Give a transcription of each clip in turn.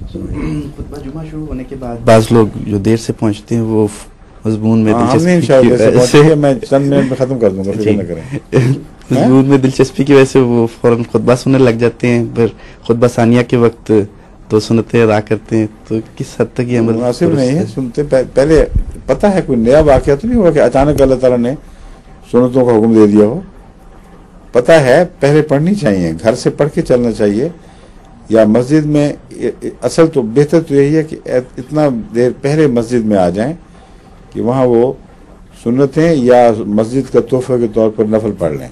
خطبہ جمعہ شروع ہونے کے بعد بعض لوگ جو دیر سے پہنچتے ہیں وہ مضمون میں میں چند منٹ میں ختم کر دوں گا، فکر نہ کریں. مضمون میں دلچسپی کی وجہ سے وہ فوراً خطبہ سننے لگ جاتے ہیں، پھر خطبہ ثانیہ کے وقت تو سنتیں ادا کرتے ہیں. تو کس حد تک یہ عمل مناسب نہیں ہے؟ سنتے پہلے پتہ ہے کوئی نیا واقعہ تو نہیں ہوا کہ اچانک اللہ تعالیٰ نے سنتوں کا حکم دے دیا ہو. پتہ ہے پہلے پڑھنی چاہیے، گھر سے پڑھ کے چلنا چاہیے، یا مسجد میں. اصل تو بہتر تو یہی ہے کہ اتنا دیر پہلے مسجد میں آ جائیں کہ وہاں وہ سنتیں یا مسجد کا تحفہ کے طور پر نفل پڑھ لیں،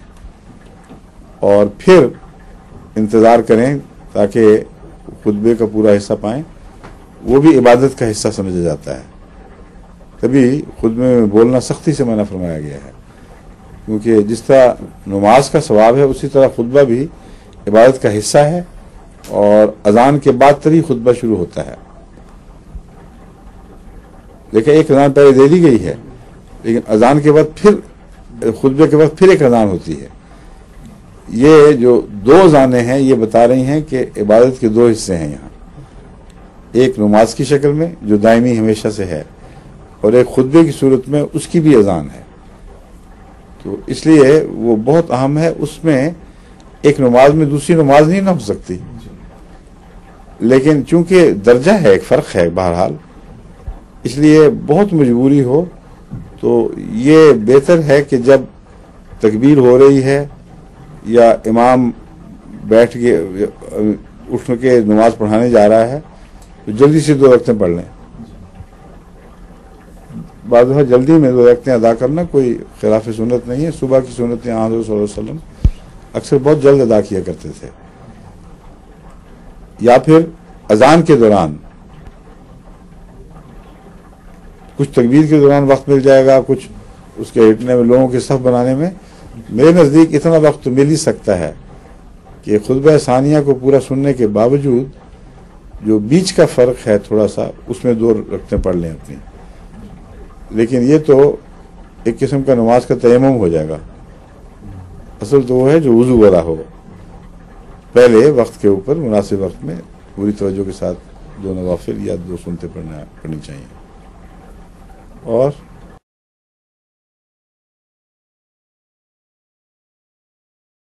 اور پھر انتظار کریں تاکہ خطبے کا پورا حصہ پائیں. وہ بھی عبادت کا حصہ سمجھا جاتا ہے. تبھی خطبے میں بولنا سختی سے منع فرمایا گیا ہے، کیونکہ جس طرح نماز کا ثواب ہے اسی طرح خطبہ بھی عبادت کا حصہ ہے، اور اذان کے بعد تری خطبہ شروع ہوتا ہے. لیکن ایک اذان پہلے دے دی گئی ہے، لیکن اذان کے بعد پھر خطبے کے بعد پھر ایک اذان ہوتی ہے. یہ جو دو اذانیں ہیں یہ بتا رہی ہیں کہ عبادت کے دو حصے ہیں یہاں، ایک نماز کی شکل میں جو دائمی ہمیشہ سے ہے، اور ایک خطبے کی صورت میں اس کی بھی اذان ہے. تو اس لیے وہ بہت اہم ہے. اس میں ایک نماز میں دوسری نماز نہیں نہ ہو سکتی، لیکن چونکہ درجہ ہے، ایک فرق ہے بہرحال، اس لیے بہت مجبوری ہو تو یہ بہتر ہے کہ جب تکبیر ہو رہی ہے یا امام بیٹھ کے اٹھ کے نماز پڑھانے جا رہا ہے تو جلدی سے 2 رکعتیں پڑھ لیں. بعض دفعہ جلدی میں 2 رکعتیں ادا کرنا کوئی خلاف سنت نہیں ہے. صبح کی سنتیں حضرت صلی اللہ علیہ وسلم اکثر بہت جلد ادا کیا کرتے تھے. یا پھر اذان کے دوران، کچھ تکبیر کے دوران وقت مل جائے گا، کچھ اس کے ہٹنے میں، لوگوں کے صف بنانے میں. میرے نزدیک اتنا وقت تو مل ہی سکتا ہے کہ خطبہ ثانیہ کو پورا سننے کے باوجود جو بیچ کا فرق ہے تھوڑا سا، اس میں 2 رکعتیں پڑھ لیں اپنی. لیکن یہ تو ایک قسم کا نماز کا تیمم ہو جائے گا. اصل تو وہ ہے جو وضو والا ہو، پہلے وقت کے اوپر مناسب وقت میں پوری توجہ کے ساتھ 2 نوافل یا 2 سنتیں پڑھنی چاہیے. اور